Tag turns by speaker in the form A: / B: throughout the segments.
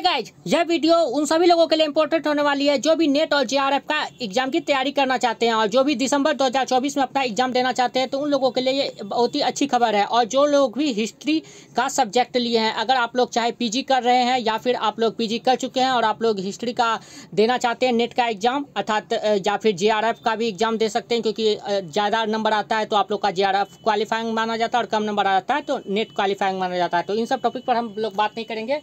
A: Guys, यह video उन सभी लोगों के लिए इम्पोर्टेंट होने वाली है जो भी नेट और जेआरएफ का एग्जाम की तैयारी करना चाहते हैं और जो भी दिसंबर 2024 में अपना एग्जाम देना चाहते हैं। तो उन लोगों के लिए ये बहुत ही अच्छी खबर है। और जो लोग भी हिस्ट्री का सब्जेक्ट लिए हैं, अगर आप लोग चाहे पीजी कर रहे हैं या फिर आप लोग पीजी कर चुके हैं और आप लोग हिस्ट्री का देना चाहते हैं नेट का एग्जाम, अर्थात या फिर जेआरएफ का भी एग्जाम दे सकते हैं, क्योंकि ज़्यादा नंबर आता है तो आप लोग का जेआरएफ क्वालिफाइंग माना जाता है और कम नंबर आता है तो नेट क्वालिफाइंग माना जाता है। तो इन सब टॉपिक पर हम लोग बात नहीं करेंगे।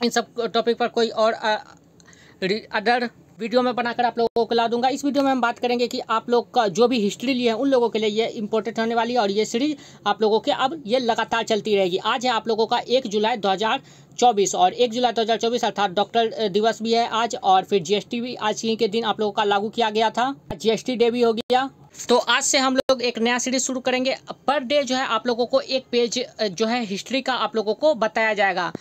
A: इन सब टॉपिक पर कोई और अदर वीडियो में बनाकर आप लोगों को ला दूंगा। इस वीडियो में हम बात करेंगे कि आप लोग का जो भी हिस्ट्री लिए हैं उन लोगों के लिए ये इंपॉर्टेंट होने वाली है और ये सीरीज आप लोगों के अब ये लगातार चलती रहेगी। आज है आप लोगों का 1 जुलाई 2024 और 1 जुलाई 2024 अर्थात डॉक्टर दिवस भी है आज, और फिर जीएसटी भी आज ही के दिन आप लोगों का लागू किया गया था, जीएसटी डे भी हो गया। तो आज से हम लोग एक नया सीरीज शुरू करेंगे। पर डे जो है आप लोगों को एक पेज जो है हिस्ट्री का आप लोगों को बताया जाएगा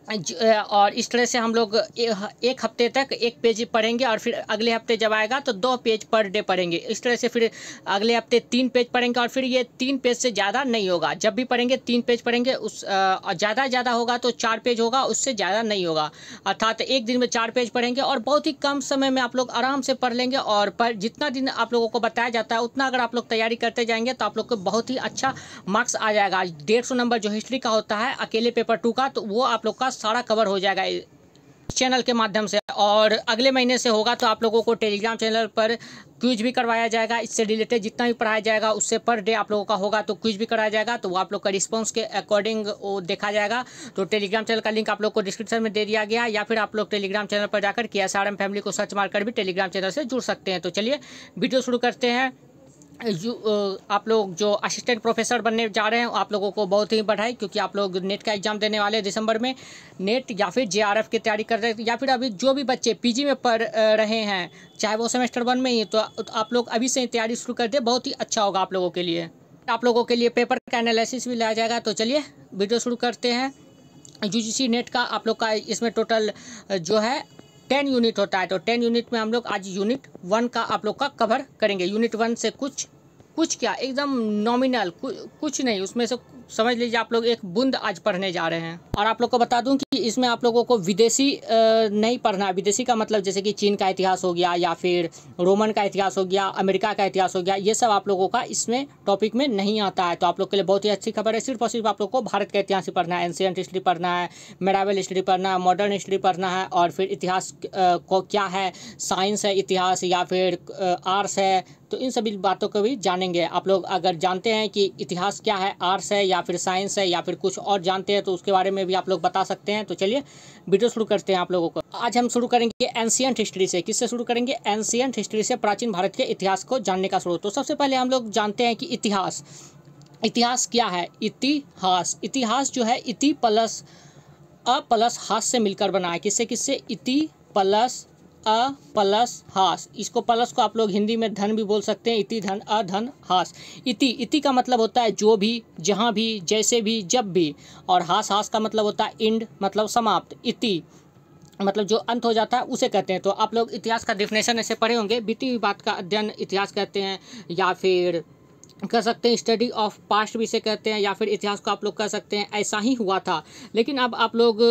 A: और इस तरह से हम लोग एक हफ्ते तक एक पेज पढ़ेंगे और फिर अगले हफ्ते जब आएगा तो 2 पेज पर डे पढ़ेंगे। इस तरह से फिर अगले हफ्ते 3 पेज पढ़ेंगे और फिर ये 3 पेज से ज़्यादा नहीं होगा। जब भी पढ़ेंगे 3 पेज पढ़ेंगे, उस ज़्यादा होगा तो 4 पेज होगा, उससे ज़्यादा नहीं होगा। अर्थात एक दिन में 4 पेज पढ़ेंगे और बहुत ही कम समय में आप लोग आराम से पढ़ लेंगे। और पर जितना दिन आप लोगों को बताया जाता है उतना अगर आप लोग तैयारी करते जाएंगे तो आप लोग को बहुत ही अच्छा मार्क्स आ जाएगा। 150 नंबर जो हिस्ट्री का होता है अकेले पेपर 2 का, तो वो आप लोग का सारा कवर हो जाएगा इस चैनल के माध्यम से। और अगले महीने से होगा तो आप लोगों को टेलीग्राम चैनल पर क्विज भी करवाया जाएगा। इससे रिलेटेड जितना भी पढ़ाया जाएगा उससे पर डे आप लोगों का होगा तो क्विज भी कराया जाएगा, तो वो आप लोग का रिस्पांस के अकॉर्डिंग वो देखा जाएगा। तो टेलीग्राम चैनल का लिंक आप लोग को डिस्क्रिप्शन में दे दिया गया है, या फिर आप लोग टेलीग्राम चैनल पर जाकर KSRM फैमिली को सर्च मारकर भी टेलीग्राम चैनल से जुड़ सकते हैं। तो चलिए वीडियो शुरू करते हैं। आप लोग जो असिस्टेंट प्रोफेसर बनने जा रहे हैं आप लोगों को बहुत ही बधाई, क्योंकि आप लोग नेट का एग्ज़ाम देने वाले दिसंबर में। नेट या फिर जेआरएफ की तैयारी कर रहे हैं, या फिर अभी जो भी बच्चे पीजी में पढ़ रहे हैं चाहे वो सेमेस्टर 1 में ही, तो आप लोग अभी से ही तैयारी शुरू कर दें, बहुत ही अच्छा होगा आप लोगों के लिए। आप लोगों के लिए पेपर का एनालिसिस भी लाया जाएगा। तो चलिए वीडियो शुरू करते हैं। यूजीसी नेट का आप लोग का इसमें टोटल जो है 10 यूनिट होता है, तो 10 यूनिट में हम लोग आज यूनिट 1 का आप लोग का कवर करेंगे। यूनिट 1 से कुछ क्या एकदम नॉमिनल कुछ नहीं, उसमें से समझ लीजिए आप लोग एक बूंद आज पढ़ने जा रहे हैं। और आप लोग को बता दूं कि इसमें आप लोगों को विदेशी नहीं पढ़ना है। विदेशी का मतलब जैसे कि चीन का इतिहास हो गया या फिर रोमन का इतिहास हो गया, अमेरिका का इतिहास हो गया, ये सब आप लोगों का इसमें टॉपिक में नहीं आता है। तो आप लोग के लिए बहुत ही अच्छी खबर है। सिर्फ और सिर्फ आप लोग को भारत का इतिहास ही पढ़ना है, एंशिएंट हिस्ट्री पढ़ना है, मेडावल हिस्ट्री पढ़ना है, मॉडर्न हिस्ट्री पढ़ना है, और फिर इतिहास को क्या है, साइंस है इतिहास या फिर आर्ट्स है, तो इन सभी बातों को भी जानेंगे। आप लोग अगर जानते हैं कि इतिहास क्या है, आर्ट्स है या फिर साइंस है या फिर कुछ और जानते हैं तो उसके बारे में भी आप लोग बता सकते हैं। तो चलिए वीडियो शुरू करते हैं आप लोगों को। आज हम शुरू करेंगे एंशिएंट हिस्ट्री से। किससे शुरू करेंगे? एंशिएंट हिस्ट्री से, प्राचीन भारत के इतिहास को जानने का शुरू। तो सबसे पहले हम लोग जानते हैं कि इतिहास क्या है। इतिहास जो है इति प्लस अ प्लस हास से मिलकर बना है। किससे? इति प्लस अ प्लस हास। इसको प्लस को आप लोग हिंदी में धन भी बोल सकते हैं, इति धन अ धन हास। इति का मतलब होता है जो भी, जहाँ भी, जैसे भी, जब भी। और हास का मतलब होता है इंड, मतलब समाप्त। इति मतलब जो अंत हो जाता है उसे कहते हैं। तो आप लोग इतिहास का डेफिनेशन ऐसे पढ़े होंगे, बीती हुई बात का अध्ययन इतिहास कहते हैं, या फिर कह सकते हैं स्टडी ऑफ पास्ट भी इसे कहते हैं, या फिर इतिहास को आप लोग कह सकते हैं ऐसा ही हुआ था। लेकिन अब आप लोग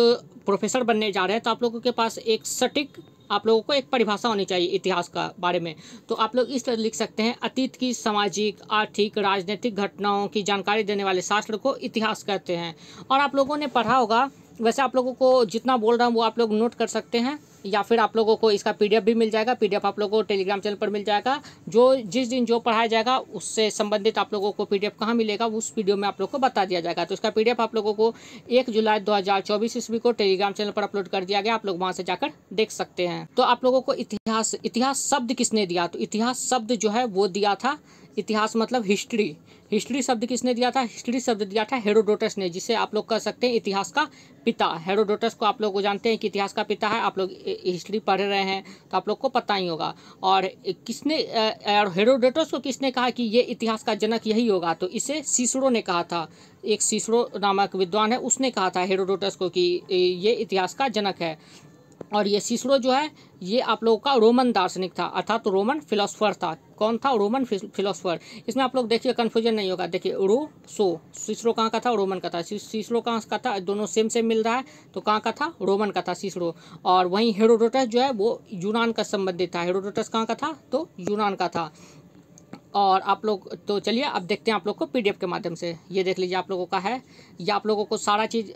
A: प्रोफेसर बनने जा रहे हैं तो आप लोगों के पास एक सटीक, आप लोगों को एक परिभाषा होनी चाहिए इतिहास का बारे में। तो आप लोग इस तरह लिख सकते हैं, अतीत की सामाजिक, आर्थिक, राजनीतिक घटनाओं की जानकारी देने वाले शास्त्र को इतिहास कहते हैं। और आप लोगों ने पढ़ा होगा, वैसे आप लोगों को जितना बोल रहा हूँ वो आप लोग नोट कर सकते हैं, या फिर आप लोगों को इसका PDF भी मिल जाएगा। PDF आप लोगों को टेलीग्राम चैनल पर मिल जाएगा। जो जिस दिन जो पढ़ाया जाएगा उससे संबंधित आप लोगों को PDF कहाँ मिलेगा उस वीडियो में आप लोग को बता दिया जाएगा। तो इसका PDF आप लोगों को 1 जुलाई 2024 ईस्वी को टेलीग्राम चैनल पर अपलोड कर दिया गया, आप लोग वहाँ से जाकर देख सकते हैं। तो आप लोगों को इतिहास शब्द किसने दिया? तो इतिहास शब्द जो है वो दिया था, इतिहास मतलब हिस्ट्री शब्द किसने दिया था? हिस्ट्री शब्द दिया था हेरोडोटस ने, जिसे आप लोग कह सकते हैं इतिहास का पिता। हेरोडोटस को आप लोग जानते हैं कि इतिहास का पिता है। आप लोग हिस्ट्री पढ़ रहे हैं तो आप लोग को पता ही होगा। और हेरोडोटस को किसने कहा कि ये इतिहास का जनक यही होगा? तो इसे सीसरो ने कहा था। एक सीसरो नामक विद्वान है, उसने कहा था हेरोडोटस को कि ये इतिहास का जनक है। और ये सिसरो जो है ये आप लोगों का रोमन दार्शनिक था, अर्थात तो रोमन फिलोसफर था। कौन था? Roman philosopher. इसमें आप लोग देखिए कन्फ्यूजन नहीं होगा। देखिए सिसरो कहाँ का था? रोमन का था। सिसरो कहाँ का था? दोनों सेम मिल रहा है, तो कहाँ का था? रोमन का था सिसरो। और वहीं हेरोडोटस जो है वो यूनान का संबंधित था। हेरोडोटस कहाँ का था? तो यूनान का था। और आप लोग तो चलिए अब देखते हैं आप लोग को पीडीएफ के माध्यम से। ये देख लीजिए आप लोगों का है, ये आप लोगों को सारा चीज़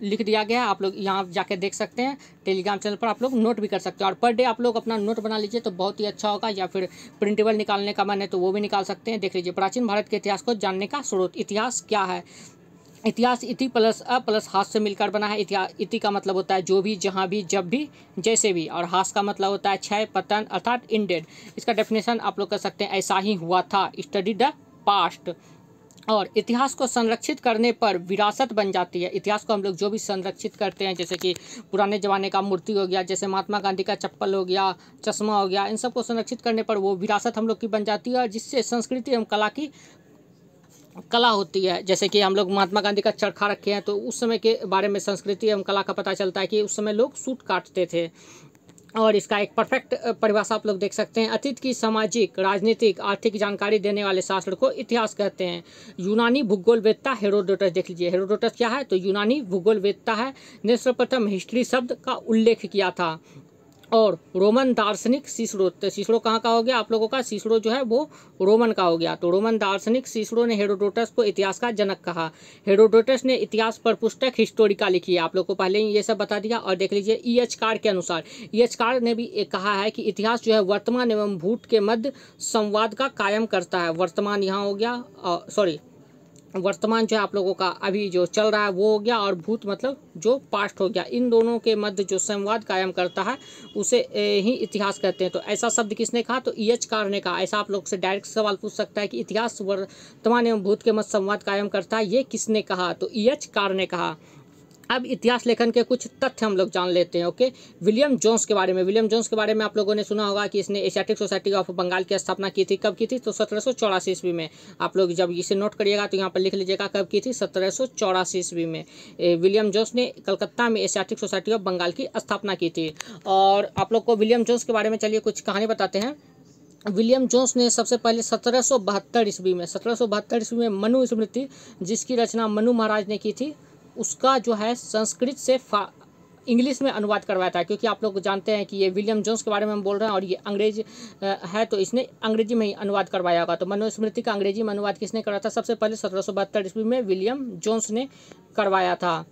A: लिख दिया गया है। आप लोग यहाँ जाके देख सकते हैं, टेलीग्राम चैनल पर आप लोग नोट भी कर सकते हैं। और पर डे आप लोग अपना नोट बना लीजिए तो बहुत ही अच्छा होगा, या फिर प्रिंटेबल निकालने का मन है तो वो भी निकाल सकते हैं। देख लीजिए, प्राचीन भारत के इतिहास को जानने का स्रोत। इतिहास क्या है? इतिहास इति प्लस अ प्लस हास से मिलकर बना है। इति का मतलब होता है जो भी, जहाँ भी, जब भी, जैसे भी। और हास का मतलब होता है क्षय, पतन, अर्थात इंडेड। इसका डेफिनेशन आप लोग कर सकते हैं, ऐसा ही हुआ था, स्टडी द पास्ट। और इतिहास को संरक्षित करने पर विरासत बन जाती है। इतिहास को हम लोग जो भी संरक्षित करते हैं, जैसे कि पुराने ज़माने का मूर्ति हो गया, जैसे महात्मा गांधी का चप्पल हो गया, चश्मा हो गया, इन सब को संरक्षित करने पर वो विरासत हम लोग की बन जाती है, और जिससे संस्कृति एवं कला होती है। जैसे कि हम लोग महात्मा गांधी का चरखा रखे हैं, तो उस समय के बारे में संस्कृति एवं कला का पता चलता है कि उस समय लोग सूत काटते थे। और इसका एक परफेक्ट परिभाषा आप लोग देख सकते हैं, अतीत की सामाजिक, राजनीतिक, आर्थिक जानकारी देने वाले शास्त्र को इतिहास कहते हैं। यूनानी भूगोलवेत्ता हेरोडोटस, देख लीजिए हेरोडोटस क्या है? तो यूनानी भूगोलवेत्ता है, ने सर्वप्रथम हिस्ट्री शब्द का उल्लेख किया था। और रोमन दार्शनिक सिसरो, तो सिसरो कहाँ का हो गया आप लोगों का? सिसरो जो है वो रोमन का हो गया। तो रोमन दार्शनिक सिसरो ने हेरोडोटस को इतिहास का जनक कहा। हेरोडोटस ने इतिहास पर पुस्तक हिस्टोरिका लिखी है, आप लोग को पहले ही ये सब बता दिया। और देख लीजिए ई.एच. कार के अनुसार, ई.एच. कार ने भी कहा है कि इतिहास जो है वर्तमान एवं भूत के मध्य संवाद का कायम करता है। वर्तमान यहाँ हो गया, सॉरी, वर्तमान जो है आप लोगों का अभी जो चल रहा है वो हो गया, और भूत मतलब जो पास्ट हो गया। इन दोनों के मध्य जो संवाद कायम करता है उसे ही इतिहास कहते हैं। तो ऐसा शब्द किसने कहा? तो ई.एच. कार ने कहा। ऐसा आप लोग से डायरेक्ट सवाल पूछ सकता है कि इतिहास वर्तमान एवं भूत के मध्य संवाद कायम करता है, ये किसने कहा? तो ई.एच. कार ने कहा। अब इतिहास लेखन के कुछ तथ्य हम लोग जान लेते हैं। ओके, विलियम जोन्स के बारे में। विलियम जोन्स के बारे में आप लोगों ने सुना होगा कि इसने एशियाटिक सोसाइटी ऑफ बंगाल की स्थापना की थी। कब की थी? तो 1784 ईस्वी में। आप लोग जब इसे नोट करिएगा तो यहाँ पर लिख लीजिएगा कब की थी? 1784 ईस्वी में विलियम जोन्स ने कलकत्ता में एशियाटिक सोसाइटी ऑफ बंगाल की स्थापना की थी। और आप लोग को विलियम जोन्स के बारे में चलिए कुछ कहानी बताते हैं। विलियम जोन्स ने सबसे पहले 1772 ईस्वी में, 1772 ईस्वी में मनुस्मृति, जिसकी रचना मनु महाराज ने की थी, उसका जो है संस्कृत से इंग्लिश में अनुवाद करवाया था। क्योंकि आप लोग जानते हैं कि ये विलियम जोन्स के बारे में हम बोल रहे हैं और ये अंग्रेज है, तो इसने अंग्रेजी में ही अनुवाद करवाया होगा। तो मनुस्मृति का अंग्रेजी में अनुवाद किसने करा था? सबसे पहले 1772 ईस्वी में विलियम जोन्स ने करवाया था।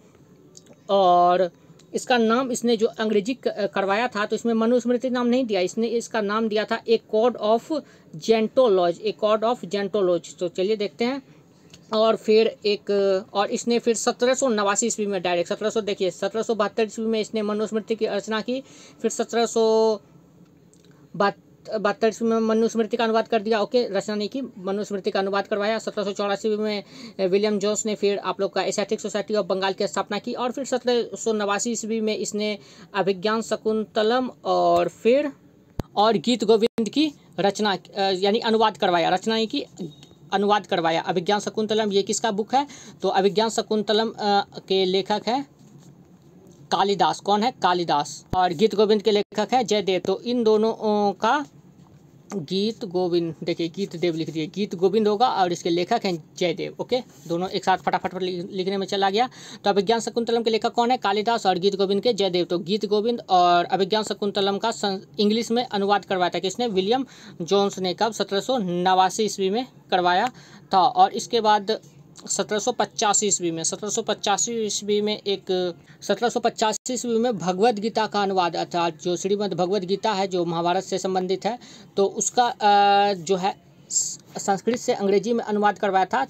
A: और इसका नाम इसने जो अंग्रेजी करवाया था, तो इसमें मनुस्मृति नाम नहीं दिया, इसने इसका नाम दिया था a code of Gentoo laws, a code of Gentoo laws. तो चलिए देखते हैं। और फिर और इसने फिर 1789 ईस्वी में डायरेक्ट 1700, देखिए 1772 ईस्वी में इसने मनुस्मृति की रचना की। फिर 1772 ईस्वी में मनुस्मृति का अनुवाद कर दिया। ओके, रचना नहीं की, मनुस्मृति का अनुवाद करवाया। 1784 में विलियम जोन्स ने फिर आप लोग का एशियाटिक सोसाइटी ऑफ बंगाल की स्थापना की। और फिर 1789 ईस्वी में इसने अभिज्ञान शकुंतलम और गीत गोविंद की रचना यानी अनुवाद करवाया। रचना नहीं की, अनुवाद करवाया। अभिज्ञान शकुंतलम ये किसका बुक है? तो अभिज्ञान शकुंतलम के लेखक है कालिदास। कौन है? कालिदास। और गीत गोविंद के लेखक है जयदेव। तो इन दोनों का गीत गोविंद, देखिए गीत देव लिख दिए, गीत गोविंद होगा और इसके लेखक हैं जयदेव। ओके, दोनों एक साथ फटाफट लिखने में चला गया। तो अभिज्ञान शकुंतलम के लेखक कौन है? कालिदास। और गीत गोविंद के जयदेव। तो गीत गोविंद और अभिज्ञान शकुंतलम का इंग्लिश में अनुवाद करवाया था किसने? विलियम जोन्स ने। कब? 1789 ईस्वी में करवाया था। और इसके बाद 1785 ईस्वी में 1785 ईस्वी में भगवद गीता का अनुवाद, अर्थात जो श्रीमद् भगवद गीता है जो महाभारत से संबंधित है, तो उसका जो है संस्कृत से अंग्रेजी में अनुवाद करवाया था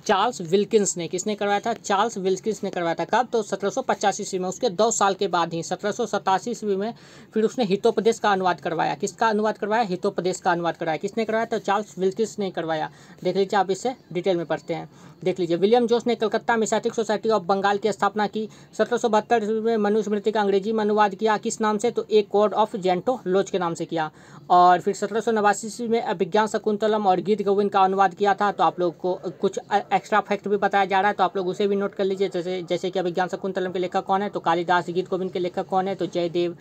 A: चार्ल्स विल्किंस ने। किसने करवाया था? चार्ल्स विल्किंस ने करवाया था। कब? तो 1785 ईस्वी में। उसके 2 साल के बाद ही 1787 ईस्वी में फिर उसने हितोपदेश का अनुवाद करवाया। किसका अनुवाद करवाया? हितोपदेश का अनुवाद करवाया। किसने करवाया? तो चार्ल्स विल्किंस ने करवाया। देख लीजिए, आप इसे डिटेल में पढ़ते हैं। देख लीजिए, विलियम जोन्स ने कलकत्ता में एशियाटिक सोसाइटी ऑफ बंगाल की स्थापना की। 1772 ईस्वी में मनुस्मृति का अंग्रेजी में अनुवाद किया। किस नाम से? तो ए कोड ऑफ जेंटोलॉज के नाम से किया। और फिर 1789 ईस्वी में अभिज्ञान शकुंतलम और गीत गोविंद का अनुवाद किया था। तो आप लोग को कुछ एक्स्ट्रा फैक्ट भी बताया जा रहा है, तो आप लोग उसे भी नोट कर लीजिए। जैसे कि अभिज्ञान शकुंतलम के लेखक कौन है, तो कालिदास। गीत गोविंद के लेखक कौन है, तो जयदेव।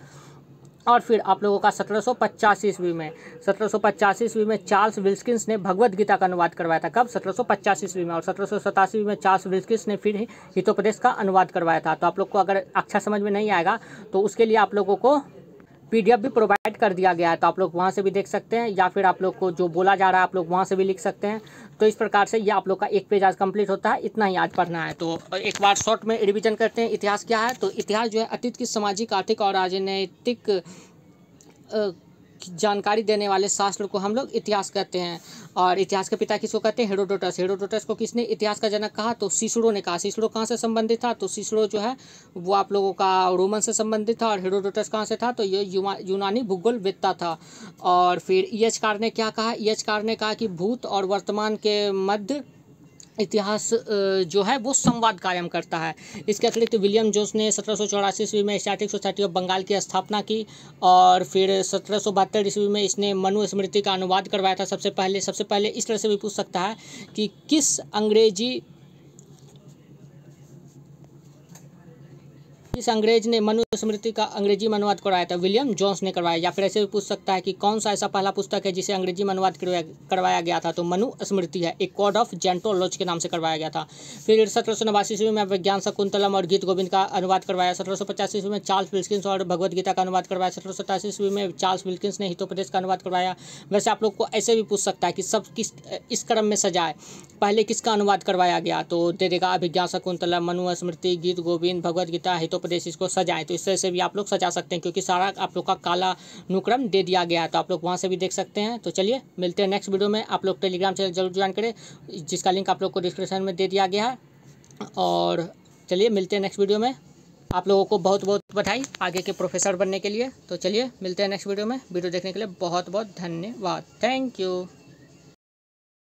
A: और फिर आप लोगों का 1785 ईस्वी में 1785 ईस्वी में चार्ल्स विल्किंस ने भगवत गीता का अनुवाद करवाया था। कब? 1785 ईस्वी में। और 1787 में चार्ल्स विल्किंस ने फिर हितोपदेश का अनुवाद करवाया था। तो आप लोग को अगर अक्षर समझ में नहीं आएगा तो उसके लिए आप लोगों को PDF भी प्रोवाइड कर दिया गया है, तो आप लोग वहाँ से भी देख सकते हैं, या फिर आप लोग को जो बोला जा रहा है आप लोग वहाँ से भी लिख सकते हैं। तो इस प्रकार से ये आप लोग का एक पेज आज कंप्लीट होता है। इतना ही आज पढ़ना है। तो एक बार शॉर्ट में रिवीजन करते हैं। इतिहास क्या है? तो इतिहास जो है अतीत की सामाजिक, आर्थिक और राजनीतिक जानकारी देने वाले शास्त्र को हम लोग इतिहास कहते हैं। और इतिहास के पिता किसको कहते हैं? हेरोडोटस। हेरोडोटस को किसने इतिहास का जनक कहा? तो सिसरो ने कहा। सिसरो कहाँ से संबंधित था? तो सिसरो जो है वो आप लोगों का रोमन से संबंधित था। और हेरोडोटस कहाँ से था? तो ये यूनानी भूगोलवेत्ता था। और फिर ईएचकार ने क्या कहा? ईएचकार ने कहा कि भूत और वर्तमान के मध्य इतिहास जो है वो संवाद कायम करता है। इसके अतिरिक्त विलियम जोन्स ने 1784 ईस्वी में एशियाटिक सोसाइटी ऑफ बंगाल की स्थापना की। और फिर 1772 ईस्वी में इसने मनुस्मृति का अनुवाद करवाया था सबसे पहले। इस तरह से भी पूछ सकता है कि किस अंग्रेज ने मनुस्मृति का अंग्रेजी में अनुवाद करवाया था? विलियम जोन्स ने करवाया। या फिर ऐसे भी पूछ सकता है कि कौन सा ऐसा पहला पुस्तक है जिसे अंग्रेजी में अनुवाद करवाया गया था? तो मनुस्मृति है, एक कोड ऑफ जेंटोलॉजी के नाम से करवाया गया था। फिर 1789 ईस्वी में विज्ञान शकुंतलम और गीत गोविंद का अनुवाद करवाया। 1785 ईस्वी में चार्ल्स विल्किंस और भगवत गीता का अनुवाद करवाया। 1787 ईस्वी में चार्ल्स विल्किंस ने हितोपदेश का अनुवाद करवाया। वैसे आप लोग को ऐसे भी पूछ सकता है कि सब इस क्रम में सजाए, पहले किसका अनुवाद करवाया गया? तो दे देगा अभिज्ञान शकुंतलम, मनुस्मृति, गीत गोविंद, भगवत गीता, हितोपदेश, इसको सजाएं। तो इस तरह से भी आप लोग सजा सकते हैं, क्योंकि सारा आप लोग का काला अनुक्रम दे दिया गया है। तो आप लोग वहाँ से भी देख सकते हैं। तो चलिए मिलते हैं नेक्स्ट वीडियो में। आप लोग टेलीग्राम चैनल जरूर ज्वाइन करें, जिसका लिंक आप लोग को डिस्क्रिप्शन में दे दिया गया है। और चलिए मिलते हैं नेक्स्ट वीडियो में। आप लोगों को बहुत बहुत बधाई आगे के प्रोफेसर बनने के लिए। तो चलिए मिलते हैं नेक्स्ट वीडियो में। वीडियो देखने के लिए बहुत बहुत धन्यवाद। Thank you.